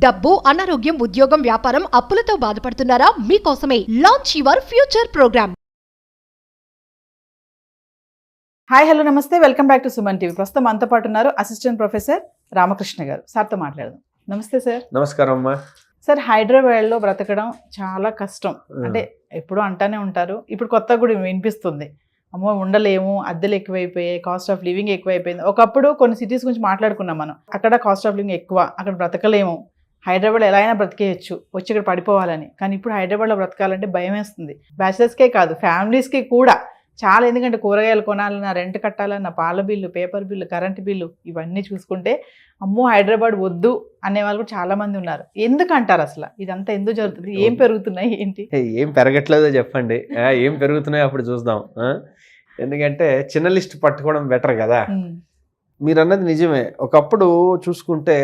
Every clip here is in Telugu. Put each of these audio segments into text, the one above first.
డబ్బు, అనారోగ్యం, ఉద్యోగం, వ్యాపారం, అప్పులతో బాధపడుతున్నారా? మీకోసమే launch your future program. Hi hello నమస్తే, welcome back to Suman TV. ప్రస్తుతం మనతో పాటు ఉన్నారు అసిస్టెంట్ ప్రొఫెసర్ రామకృష్ణ గారు. సార్తో మాట్లాడదాం. నమస్తే సార్. నమస్కారం అమ్మా. సార్, హైదరాబాద్లో బ్రతకడం చాలా కష్టం అంటే ఎప్పుడూ అంటానే ఉంటారు. ఇప్పుడు కొత్తగా కూడా వినిపిస్తుంది, అమ్మో ఉండలేము, అద్దెలు ఎక్కువైపోయాయి, కాస్ట్ ఆఫ్ లివింగ్ ఎక్కువైపోయింది. ఒకప్పుడు కొన్ని సిటీస్ గురించి మాట్లాడుకున్నాం మనం, అక్కడ కాస్ట్ ఆఫ్ లివింగ్ ఎక్కువ, అక్కడ బ్రతకలేము, హైదరాబాద్ ఎలా అయినా బ్రతికేయచ్చు, వచ్చి ఇక్కడ పడిపోవాలని. కానీ ఇప్పుడు హైదరాబాద్లో బ్రతకాలంటే భయం వేస్తుంది. బ్యాచిలర్స్కే కాదు, ఫ్యామిలీస్కి కూడా చాలా. ఎందుకంటే కూరగాయలు కొనాలన్నా, రెంట్ కట్టాలన్నా, పాల bill, paper bill, current bill, ఇవన్నీ చూసుకుంటే అమ్మో హైదరాబాద్ వద్దు అనే వాళ్ళు కూడా చాలా మంది ఉన్నారు. ఎందుకంటారు అసలు ఇదంతా ఎందుకు జరుగుతుంది? ఏం పెరుగుతున్నాయి ఏంటి? ఏం పెరగట్లేదో చెప్పండి, ఏం పెరుగుతున్నాయో అప్పుడు చూద్దాం. ఎందుకంటే చిన్న లిస్ట్ పట్టుకోవడం బెటర్ కదా. మీరు అన్నది నిజమే. ఒకప్పుడు చూసుకుంటే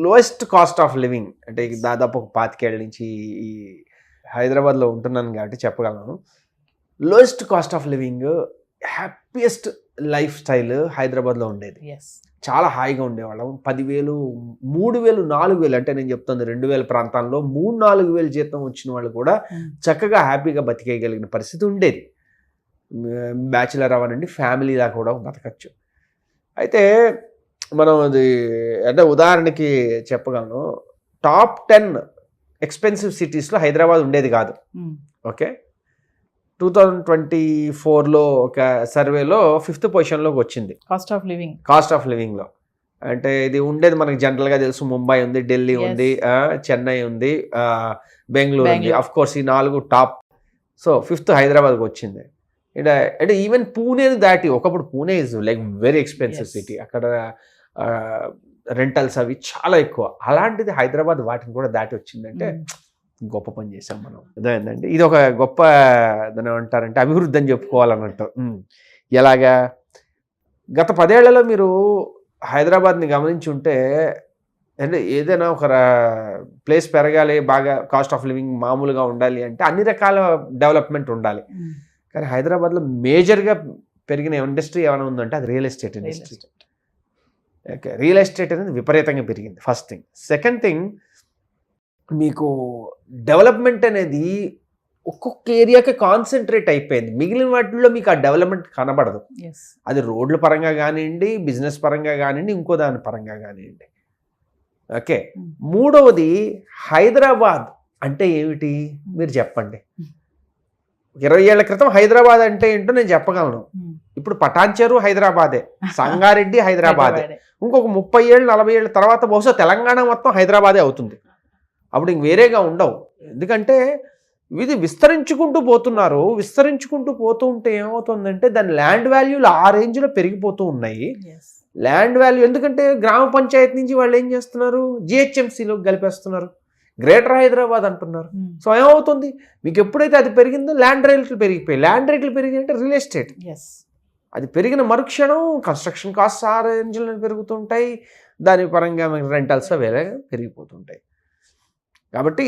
లోయెస్ట్ కాస్ట్ ఆఫ్ లివింగ్ అంటే దాదాపు ఒక 25 ఏళ్ళ నుంచి ఈ హైదరాబాద్లో ఉంటున్నాను కాబట్టి చెప్పగలను. Lowest cost of living, happiest life style హైదరాబాద్లో ఉండేది. చాలా హాయిగా ఉండేవాళ్ళం. 10,000, 3,000, 4,000 అంటే నేను చెప్తుంది 2,000 ప్రాంతాల్లో 3-4,000 జీతం వచ్చిన వాళ్ళు కూడా చక్కగా హ్యాపీగా బతికేయగలిగిన పరిస్థితి ఉండేది. బ్యాచిలర్ అవ్వనండి, ఫ్యామిలీలా కూడా బతకచ్చు. అయితే మనం అది అంటే ఉదాహరణకి చెప్పగలను, టాప్ 10 ఎక్స్పెన్సివ్ సిటీస్లో హైదరాబాద్ ఉండేది కాదు. ఓకే, 2024లో ఒక సర్వేలో 5th పొజిషన్లోకి వచ్చింది కాస్ట్ ఆఫ్ లివింగ్లో. అంటే ఇది ఉండేది మనకి జనరల్గా తెలుసు, ముంబై ఉంది, ఢిల్లీ ఉంది, చెన్నై ఉంది, బెంగళూరు ఉంది. అఫ్ కోర్స్ ఈ 4 టాప్. సో 5th హైదరాబాద్కి వచ్చింది. అంటే ఈవెన్ పూణేని దాటి, ఒకప్పుడు Pune is like very expensive city, అక్కడ రెంటల్స్ అవి చాలా ఎక్కువ. అలాంటిది హైదరాబాద్ వాటిని కూడా దాటి వచ్చిందంటే గొప్ప పని చేసాం మనం. అదేంటండి, ఇది ఒక గొప్ప దాని ఏమంటారంటే అభివృద్ధి అని చెప్పుకోవాలన్నట్టు. ఎలాగా గత 10 ఏళ్లలో మీరు హైదరాబాద్ని గమనించి ఉంటే, అంటే ఏదైనా ఒక ప్లేస్ పెరగాలి, బాగా కాస్ట్ ఆఫ్ లివింగ్ మామూలుగా ఉండాలి అంటే అన్ని రకాల డెవలప్మెంట్ ఉండాలి. కానీ హైదరాబాద్లో మేజర్గా పెరిగిన ఇండస్ట్రీ ఏమైనా ఉందంటే అది real estate industry. Okay, real estate అనేది విపరీతంగా పెరిగింది, ఫస్ట్ థింగ్. సెకండ్ థింగ్, మీకు డెవలప్మెంట్ అనేది ఒక్కొక్క ఏరియాకి కాన్సన్ట్రేట్ అయిపోయింది. మిగిలిన వాటిల్లో మీకు ఆ డెవలప్మెంట్ కనబడదు. అది రోడ్ల పరంగా కానివ్వండి, బిజినెస్ పరంగా కానివ్వండి, ఇంకో దాని పరంగా కానివ్వండి. ఓకే, మూడవది హైదరాబాద్ అంటే ఏమిటి మీరు చెప్పండి. 20 ఏళ్ల క్రితం హైదరాబాద్ అంటే ఏంటో నేను చెప్పగలను. ఇప్పుడు పటాన్చెరు హైదరాబాదే, సంగారెడ్డి హైదరాబాదే. ఇంకొక 30 ఏళ్ళు 40 ఏళ్ళ తర్వాత బహుశా తెలంగాణ మొత్తం హైదరాబాదే అవుతుంది. అప్పుడు ఇంక వేరేగా ఉండవు. ఎందుకంటే ఇది విస్తరించుకుంటూ పోతున్నారు. విస్తరించుకుంటూ పోతూ ఉంటే ఏమవుతుందంటే దాని ల్యాండ్ వాల్యూలు ఆ రేంజ్లో పెరిగిపోతూ ఉన్నాయి. ల్యాండ్ వాల్యూ ఎందుకంటే గ్రామ పంచాయతీ నుంచి వాళ్ళు ఏం చేస్తున్నారు, జిహెచ్ఎంసీలోకి కలిపేస్తున్నారు, గ్రేటర్ హైదరాబాద్ అంటున్నారు. సో ఏమవుతుంది, మీకు ఎప్పుడైతే అది పెరిగిందో ల్యాండ్ రేట్లు పెరిగిపోయి, ల్యాండ్ రేట్లు పెరిగినంటే రియల్ ఎస్టేట్ అది పెరిగిన మరుక్షణం కన్స్ట్రక్షన్ కాస్ట్ ఆ రేంజ్లో పెరుగుతుంటాయి. దాని పరంగా రెంటల్స్ వేరే పెరిగిపోతుంటాయి. కాబట్టి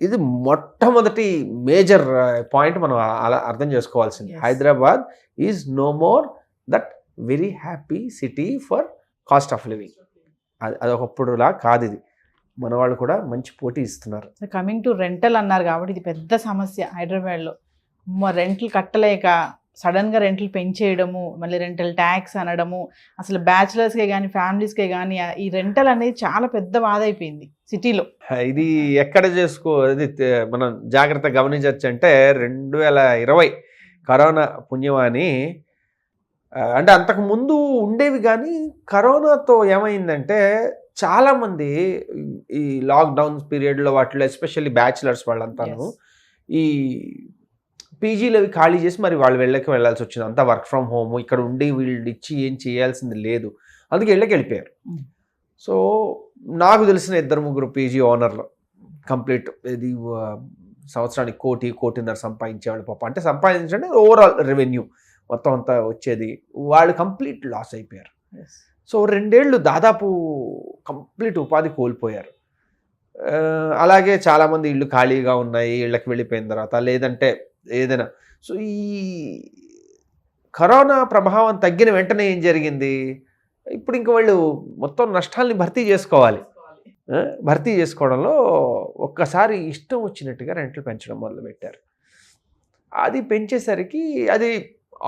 ఇది మొట్టమొదటి మేజర్ పాయింట్ మనం అలా అర్థం చేసుకోవాల్సింది. Hyderabad is no more that very happy city for cost of living. అదొకప్పుడులా కాదు. ఇది మన వాళ్ళు కూడా మంచి పోటీ ఇస్తున్నారు. కమింగ్ టు రెంటల్ అన్నారు కాబట్టి ఇది పెద్ద సమస్య హైదరాబాద్లో. రెంట్లు కట్టలేక సడన్గా రెంట్లు పెంచేయడము, మళ్ళీ రెంటల్ ట్యాక్స్ అనడము, అసలు బ్యాచిలర్స్కే కానీ ఫ్యామిలీస్కే కానీ ఈ రెంటల్ అనేది చాలా పెద్ద బాధ అయిపోయింది సిటీలో. ఇది ఎక్కడ ఇది మనం జాగ్రత్తగా గమనించవచ్చు అంటే 2020 కరోనా పుణ్యమాని, అంటే అంతకుముందు ఉండేవి కానీ కరోనాతో ఏమైందంటే చాలామంది ఈ లాక్డౌన్ పీరియడ్లో వాటిలో ఎస్పెషల్లీ బ్యాచిలర్స్ వాళ్ళంతాను ఈ పీజీలు అవి ఖాళీ చేసి మరి వాళ్ళు వెళ్ళాల్సి వచ్చింది. అంతా వర్క్ ఫ్రమ్ హోమ్, ఇక్కడ ఉండి వీళ్ళు ఇచ్చి ఏం చేయాల్సింది లేదు, అందుకే వెళ్ళిపోయారు. సో నాకు తెలిసిన 2-3 పీజీ ఓనర్లు కంప్లీట్ ఇది సంవత్సరానికి 1-1.5 సంపాదించేవాళ్ళు. పాప అంటే సంపాదించండి ఓవరాల్ రెవెన్యూ మొత్తం అంతా వచ్చేది, వాళ్ళు కంప్లీట్ లాస్ అయిపోయారు. సో 2 ఏళ్ళు దాదాపు కంప్లీట్ ఉపాధి కోల్పోయారు. అలాగే చాలామంది ఇళ్ళు ఖాళీగా ఉన్నాయి, ఇళ్ళకి వెళ్ళిపోయిన తర్వాత లేదంటే ఏదైనా. సో ఈ కరోనా ప్రభావం తగ్గిన వెంటనే ఏం జరిగింది, ఇప్పుడు ఇంక వాళ్ళు మొత్తం నష్టాలని భర్తీ చేసుకోవాలి. భర్తీ చేసుకోవడంలో ఒక్కసారి ఇష్టం వచ్చినట్టుగా రెంట్లు పెంచడం మొదలుపెట్టారు. అది పెంచేసరికి అది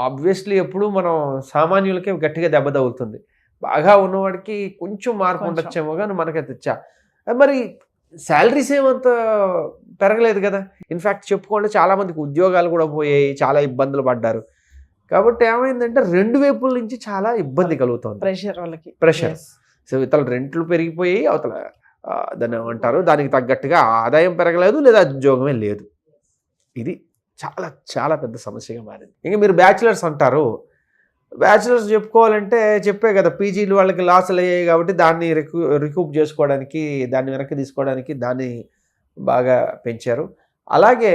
ఆబ్వియస్లీ ఎప్పుడు మనం సామాన్యులకే గట్టిగా దెబ్బ తగులుతుంది. బాగా ఉన్నవాడికి కొంచెం మార్పు కొంచెం. ఉండొచ్చేమో కానీ మనకైతే మరి శాలరీస్ ఏమంత పెరగలేదు కదా. ఇన్ఫ్యాక్ట్ చెప్పుకోండి, చాలామందికి ఉద్యోగాలు కూడా పోయాయి, చాలా ఇబ్బందులు పడ్డారు. కాబట్టి ఏమైందంటే రెండు వైపుల నుంచి చాలా ఇబ్బంది కలుగుతుంది, ప్రెషర్ వాళ్ళకి. ప్రెషర్. Yes. సో ఇతల రెంట్లు పెరిగిపోయి అవతల దాన్ని ఏమంటారు, దానికి తగ్గట్టుగా ఆదాయం పెరగలేదు లేదా ఉద్యోగమే లేదు. ఇది చాలా చాలా పెద్ద సమస్యగా మారింది. ఇంకా మీరు బ్యాచిలర్స్ అంటారు, బ్యాచిలర్స్ చెప్పుకోవాలంటే చెప్పే కదా, పీజీలు వాళ్ళకి లాసులు అయ్యాయి కాబట్టి దాన్ని రికూప్ చేసుకోవడానికి, దాన్ని వెనక్కి తీసుకోవడానికి దాన్ని బాగా పెంచారు. అలాగే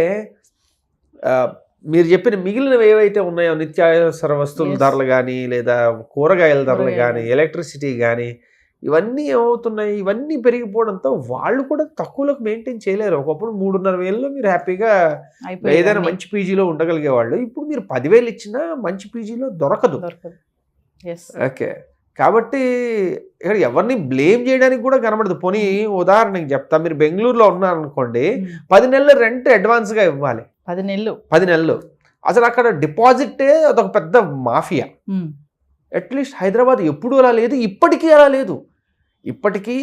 మీరు చెప్పిన మిగిలినవి ఏవైతే ఉన్నాయో నిత్యావసర వస్తువుల Yes. ధరలు కానీ లేదా కూరగాయల ధరలు కూరగాయలు. కానీ ఎలక్ట్రిసిటీ కానీ ఇవన్నీ ఏమవుతున్నాయి, ఇవన్నీ పెరిగిపోవడంతో వాళ్ళు కూడా తక్కువలోకి మెయింటైన్ చేయలేరు. ఒకప్పుడు 3,500 మీరు హ్యాపీగా అయిపోయింది ఏదైనా అన్ని. మంచి పీజీలో ఉండగలిగేవాళ్ళు. ఇప్పుడు మీరు 10,000 ఇచ్చినా మంచి పీజీలో దొరకదు. దొరకదు. Yes. ఓకే, కాబట్టి ఇక్కడ ఎవరిని బ్లేమ్ చేయడానికి కూడా కనబడదు. పోనీ ఉదాహరణకి చెప్తా, మీరు బెంగళూరులో ఉన్నారనుకోండి, 10 నెలల రెంట్ అడ్వాన్స్గా ఇవ్వాలి. 10 నెలలు. 10 నెలలు అసలు అక్కడ డిపాజిటే అదొక పెద్ద మాఫియా. ఉమ్. అట్లీస్ట్ హైదరాబాద్ ఎప్పుడూ అలా లేదు, ఇప్పటికీ అలా లేదు. ఇప్పటికీ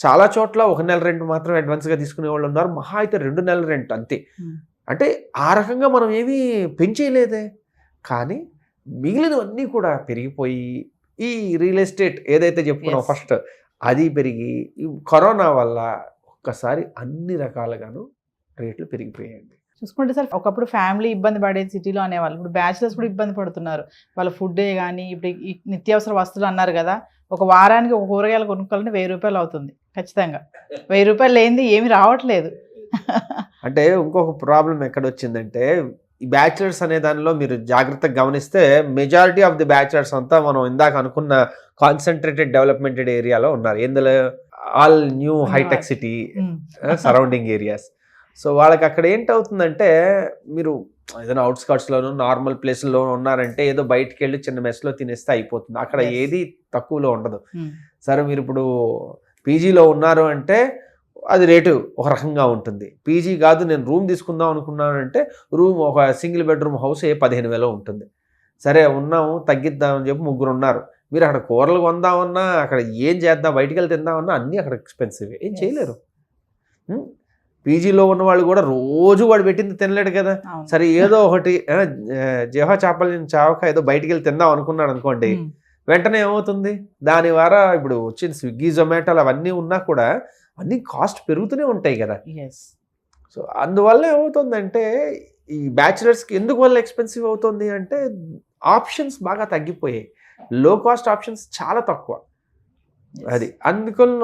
చాలా చోట్ల 1 నెల రెంట్ మాత్రం అడ్వాన్స్గా తీసుకునే వాళ్ళు ఉన్నారు, మహా అయితే 2 నెలల రెంట్ అంతే. ఉమ్. అంటే ఆ రకంగా మనం ఏమీ పెంచేయలేదే. కానీ మిగిలినవన్నీ కూడా పెరిగిపోయి, ఈ రియల్ ఎస్టేట్ ఏదైతే చెప్పుకున్నాం Yes. ఫస్ట్, అది పెరిగి ఈ కరోనా వల్ల ఒక్కసారి అన్ని రకాలుగాను రేట్లు పెరిగిపోయాయండి. చూసుకుంటే సార్, ఒకప్పుడు ఫ్యామిలీ ఇబ్బంది పడేది సిటీలో అనేవాళ్ళు, ఇప్పుడు బ్యాచిలర్స్ కూడా ఇబ్బంది పడుతున్నారు. వాళ్ళ ఫుడ్డే కానీ, ఇప్పుడు ఈ నిత్యావసర వస్తువులు అన్నారు కదా, ఒక వారానికి ఒక కూరగాయలు కొనుక్కోవాలంటే 1,000 రూపాయలు అవుతుంది ఖచ్చితంగా. 1,000 రూపాయలు లేనిది ఏమి రావట్లేదు. అంటే ఇంకొక ప్రాబ్లం ఎక్కడ వచ్చిందంటే, ఈ బ్యాచిలర్స్ అనే దానిలో మీరు జాగ్రత్తగా గమనిస్తే మెజారిటీ ఆఫ్ ది బ్యాచిలర్స్ అంతా మనం ఇందాక అనుకున్న కాన్సన్ట్రేటెడ్ డెవలప్మెంటెడ్ ఏరియాలో ఉన్నారు. ఎందులో ఆల్ న్యూ హైటెక్ City um. Surrounding areas. So వాళ్ళకి అక్కడ ఏంటవుతుందంటే, మీరు ఏదైనా అవుట్స్కట్స్లోనూ నార్మల్ ప్లేస్లో ఉన్నారంటే ఏదో బయటికి వెళ్ళి చిన్న మెస్లో తినేస్తే అయిపోతుంది. అక్కడ Yes. ఏది తక్కువలో ఉండదు. ఉమ్. సరే, మీరు ఇప్పుడు పీజీలో ఉన్నారు అంటే అది రేటు ఒక రకంగా ఉంటుంది. పీజీ కాదు, నేను రూమ్ తీసుకుందాం అనుకున్నానంటే రూమ్ ఒక సింగిల్ బెడ్రూమ్ హౌస్ 15,000 ఉంటుంది. సరే ఉన్నాము, తగ్గిద్దామని చెప్పి 3 ఉన్నారు. మీరు అక్కడ కూరలు కొందామన్నా, అక్కడ ఏం చేద్దాం, బయటికి వెళ్ళి తిందామన్నా అన్నీ అక్కడ ఎక్స్పెన్సివ్, ఏం Yes. చేయలేరు. పీజీలో ఉన్న వాళ్ళు కూడా రోజు వాడు పెట్టింది తినలేడు కదా. అవును. సరే ఏదో ఒకటి జహా చేపలు చావక ఏదో బయటికి వెళ్ళి తిందాం అనుకున్నాడు అనుకోండి, ఉమ్. వెంటనే ఏమవుతుంది, దాని ద్వారా ఇప్పుడు వచ్చిన స్విగ్గీ జొమాటోలు అవన్నీ ఉన్నా కూడా అన్నీ కాస్ట్ పెరుగుతూనే ఉంటాయి కదా. Yes. సో అందువల్ల ఏమవుతుందంటే, ఈ బ్యాచిలర్స్కి ఎందుకు వల్ల ఎక్స్పెన్సివ్ అవుతుంది అంటే, ఆప్షన్స్ బాగా తగ్గిపోయాయి. లో కాస్ట్ ఆప్షన్స్ చాలా తక్కువ. Yes. అది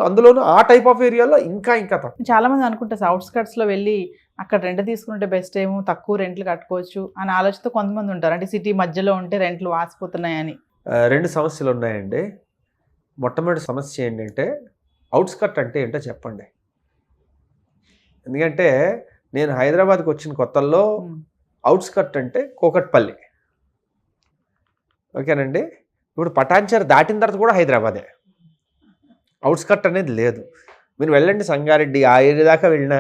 అందులోనూ ఆ టైప్ ఆఫ్ ఏరియాలో ఇంకా తక్కువ. చాలా మంది అనుకుంటారు అవుట్స్కట్స్ లో వెళ్ళి అక్కడ రెంట్ తీసుకుంటే బెస్ట్ ఏమో, తక్కువ రెంట్లు కట్టుకోవచ్చు అని ఆలోచనతో కొంతమంది ఉంటారు. అంటే సిటీ మధ్యలో ఉంటే రెంట్లు వాసిపోతున్నాయని. 2 సమస్యలు ఉన్నాయండి. మొట్టమొదటి సమస్య ఏంటంటే, అవుట్స్కట్ అంటే ఏంటో చెప్పండి. ఎందుకంటే నేను హైదరాబాద్కి వచ్చిన కొత్తల్లో ఉమ్. అవుట్స్కట్ అంటే కూకట్పల్లి, ఓకేనండి. ఇప్పుడు పటాన్చెరు దాటిన తర్వాత కూడా హైదరాబాదే, అవుట్స్కట్ అనేది లేదు. మీరు వెళ్ళండి సంగారెడ్డి ఆ ఏరియా దాకా వెళ్ళినా,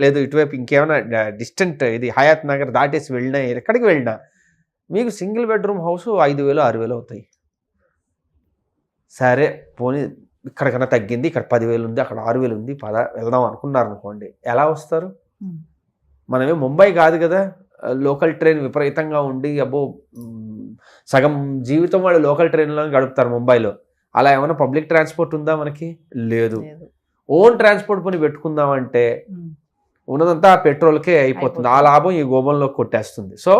లేదు ఇటువైపు ఇంకేమైనా డిస్టెంట్ ఇది హయాత్ నగర్ దాటేసి వెళ్ళినా, ఎక్కడికి వెళ్ళినా మీకు సింగిల్ బెడ్రూమ్ హౌస్ 5,000 6,000 అవుతాయి. సరే పోనీ ఇక్కడికన్నా తగ్గింది, ఇక్కడ 10,000 ఉంది, అక్కడ 6,000 ఉంది, వెళ్దాం అనుకున్నారు అనుకోండి, ఎలా వస్తారు? ఉమ్. మనమే ముంబై కాదు కదా, లోకల్ ట్రైన్ విపరీతంగా ఉండి అబ్బో సగం జీవితం వాళ్ళు లోకల్ ట్రైన్లో గడుపుతారు ముంబైలో. అలా ఏమైనా పబ్లిక్ ట్రాన్స్పోర్ట్ ఉందా మనకి? లేదు. లేదు. ఓన్ ట్రాన్స్పోర్ట్ పని పెట్టుకుందామంటే ఉమ్. ఉన్నదంతా పెట్రోల్కే అయిపోతుంది. ఆ లాభం ఈ గోబంలో కొట్టేస్తుంది. సో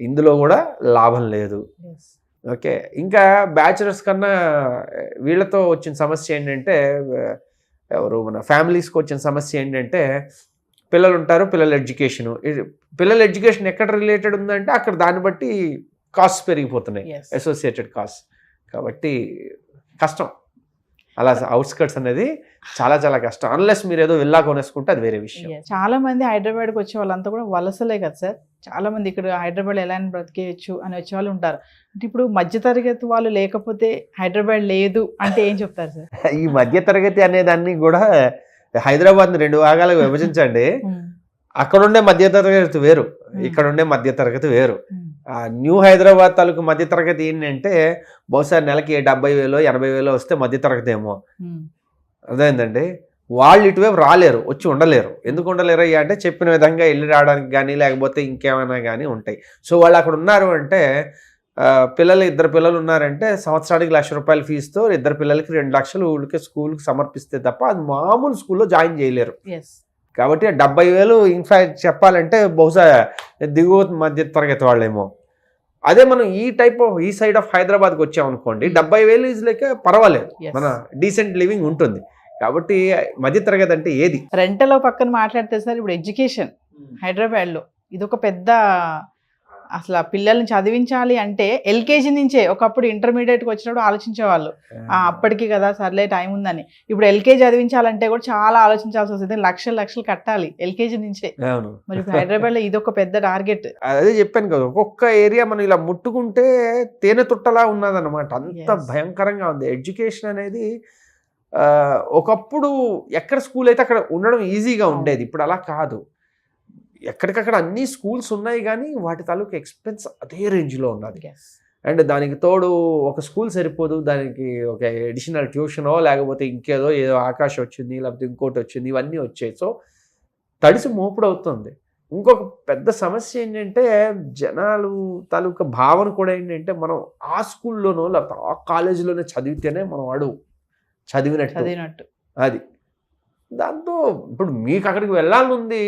ఇందులో కూడా లాభం లేదు. Yes. ఓకే, ఇంకా బ్యాచులర్స్ కన్నా వీళ్ళతో వచ్చిన సమస్య ఏంటంటే, ఎవరు మన ఫ్యామిలీస్కి వచ్చిన సమస్య ఏంటంటే, పిల్లలు ఉంటారు, పిల్లల ఎడ్యుకేషన్ ఎక్కడ రిలేటెడ్ ఉందంటే అక్కడ దాన్ని బట్టి కాస్ట్ పెరిగిపోతున్నాయి, Yes. Associated cost. కాబట్టి కష్టం. అలా అవుట్స్కట్స్ అనేది చాలా చాలా కష్టం. అన్లెస్ మీరు ఏదో విల్లా కొనేసుకుంటే అది వేరే విషయం. Yes. చాలా మంది హైదరాబాద్కి వచ్చే వాళ్ళంతా కూడా వలసలే కదా సార్. చాలా మంది ఇక్కడ హైదరాబాద్ ఎలా అని బ్రతికేయచ్చు అని వచ్చే వాళ్ళు ఉంటారు. అంటే ఇప్పుడు మధ్యతరగతి వాళ్ళు లేకపోతే హైదరాబాద్ లేదు అంటే ఏం చెప్తారు సార్? ఈ మధ్య తరగతి అనేదాన్ని కూడా హైదరాబాద్ని 2 భాగాలకు విభజించండి, అక్కడ ఉండే మధ్యతరగతి వేరు, ఇక్కడ ఉండే మధ్యతరగతి వేరు. న్యూ హైదరాబాద్ తాలూకు మధ్యతరగతి ఏంటంటే బహుశా నెలకి 70,000 80,000 వస్తే మధ్యతరగతి ఏమో. అదేంటండి, వాళ్ళు ఇటువైపు రాలేరు, వచ్చి ఉండలేరు. ఎందుకు ఉండలేరు అయ్యా అంటే చెప్పిన విధంగా వెళ్ళి రావడానికి కానీ లేకపోతే ఇంకేమైనా కానీ ఉంటాయి. సో వాళ్ళు అక్కడ ఉన్నారు అంటే ఇద్దరు పిల్లలు ఉన్నారంటే సంవత్సరానికి ₹1,00,000 ఫీజుతో 2 పిల్లలకి 2 లక్షలు ఊళ్ళకి స్కూల్కి సమర్పిస్తే తప్ప అది మామూలు స్కూల్లో జాయిన్ చేయలేరు. కాబట్టి 70,000 ఇన్ఫాక్ట్ చెప్పాలంటే బహుశా దిగువ మధ్య తరగతి వాళ్ళేమో. అదే మనం ఈ సైడ్ ఆఫ్ హైదరాబాద్కి వచ్చామనుకోండి, 70,000 ఈజ్ లైక్ పర్వాలేదు, మన డీసెంట్ లివింగ్ ఉంటుంది. కాబట్టి మధ్య తరగతి అంటే ఏది? రెంటలో పక్కన మాట్లాడితే సార్, ఇప్పుడు ఎడ్యుకేషన్ హైదరాబాద్లో ఇది ఒక పెద్ద, అసలు పిల్లల్ని చదివించాలి అంటే ఎల్కేజీ నుంచే, ఒకప్పుడు ఇంటర్మీడియట్కి వచ్చినప్పుడు ఆలోచించేవాళ్ళు అప్పటికి కదా సర్లే టైం ఉందని. ఇప్పుడు ఎల్కేజీ చదివించాలంటే కూడా చాలా ఆలోచించాల్సి వస్తుంది, లక్షలు కట్టాలి ఎల్కేజీ నుంచే. మరి ఇప్పుడు హైదరాబాద్లో ఇది ఒక పెద్ద టార్గెట్. అదే చెప్పాను కదా, ఒక్కొక్క ఏరియా మనం ఇలా ముట్టుకుంటే తేనె తుట్టలా ఉన్నదన్నమాట, అంత భయంకరంగా ఉంది ఎడ్యుకేషన్ అనేది. ఒకప్పుడు ఎక్కడ స్కూల్ అయితే అక్కడ ఉండడం ఈజీగా ఉండేది, ఇప్పుడు అలా కాదు. ఎక్కడికక్కడ అన్ని స్కూల్స్ ఉన్నాయి కానీ వాటి తాలూకు ఎక్స్పెన్స్ అదే రేంజ్లో ఉన్నది. అండ్ దానికి తోడు ఒక స్కూల్ సరిపోదు, దానికి ఒక అడిషనల్ ట్యూషనో లేకపోతే ఇంకేదో ఏదో ఆకాశం వచ్చింది లేకపోతే ఇంకోటి వచ్చింది, ఇవన్నీ వచ్చాయి. సో తడిసి మోపుడు అవుతుంది. ఇంకొక పెద్ద సమస్య ఏంటంటే జనాలు తాలూకా భావన కూడా ఏంటంటే మనం ఆ స్కూల్లోనో లేకపోతే ఆ కాలేజీలోనే చదివితేనే మనం వాడు చదివినట్టు. అది దాంతో ఇప్పుడు మీకు అక్కడికి వెళ్ళాలనుంది,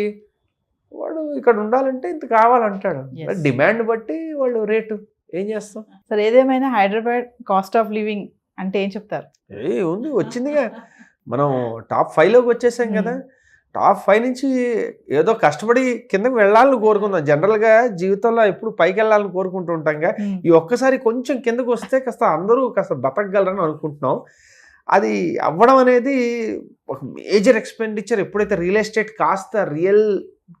వాడు ఇక్కడ ఉండాలంటే ఇంత కావాలంటాడు. డిమాండ్ బట్టి వాళ్ళు రేటు ఏం చేస్తాం సార్. ఏదేమైనా హైదరాబాద్ కాస్ట్ ఆఫ్ లివింగ్ అంటే ఏం చెప్తారు? ఉంది, వచ్చిందిగా, మనం టాప్ 5లోకి వచ్చేసాం కదా. టాప్ 5 నుంచి ఏదో కష్టపడి కిందకి వెళ్ళాలని కోరుకుందాం. జనరల్గా జీవితంలో ఎప్పుడు పైకి వెళ్ళాలని కోరుకుంటూ ఉంటాంగా. ఈ ఒక్కసారి కొంచెం కిందకు వస్తే కాస్త అందరూ కాస్త బతకగలరని అనుకుంటున్నాం. అది అవ్వడం అనేది ఒక మేజర్ ఎక్స్పెండిచర్. ఎప్పుడైతే రియల్ ఎస్టేట్ కాస్త రియల్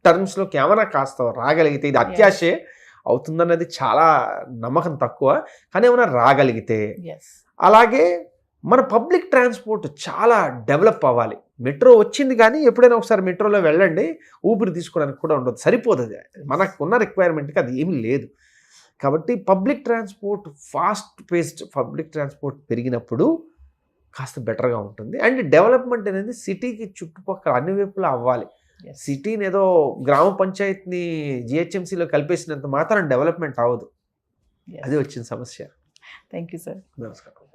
టర్మ్స్లోకి ఏమైనా కాస్త రాగలిగితే, ఇది అత్యాశే అవుతుందన్నది చాలా నమ్మకం తక్కువ, కానీ ఏమైనా రాగలిగితే. అలాగే మన పబ్లిక్ ట్రాన్స్పోర్ట్ చాలా డెవలప్ అవ్వాలి. మెట్రో వచ్చింది కానీ ఎప్పుడైనా ఒకసారి మెట్రోలో వెళ్ళండి, ఊపిరి తీసుకోవడానికి కూడా ఉండదు, సరిపోతుంది. మనకు ఉన్న రిక్వైర్మెంట్కి అది ఏమీ లేదు. కాబట్టి public transport, fast paced public transport పెరిగినప్పుడు కాస్త బెటర్గా ఉంటుంది. అండ్ డెవలప్మెంట్ అనేది సిటీకి చుట్టుపక్కల అన్ని వైపులా అవ్వాలి. సిటీని ఏదో గ్రామ పంచాయతీని జిహెచ్ఎంసీలో కలిపేసినంత మాత్రం డెవలప్మెంట్ అవ్వదు. అది వచ్చిన సమస్య. Thank you sir. నమస్కారం.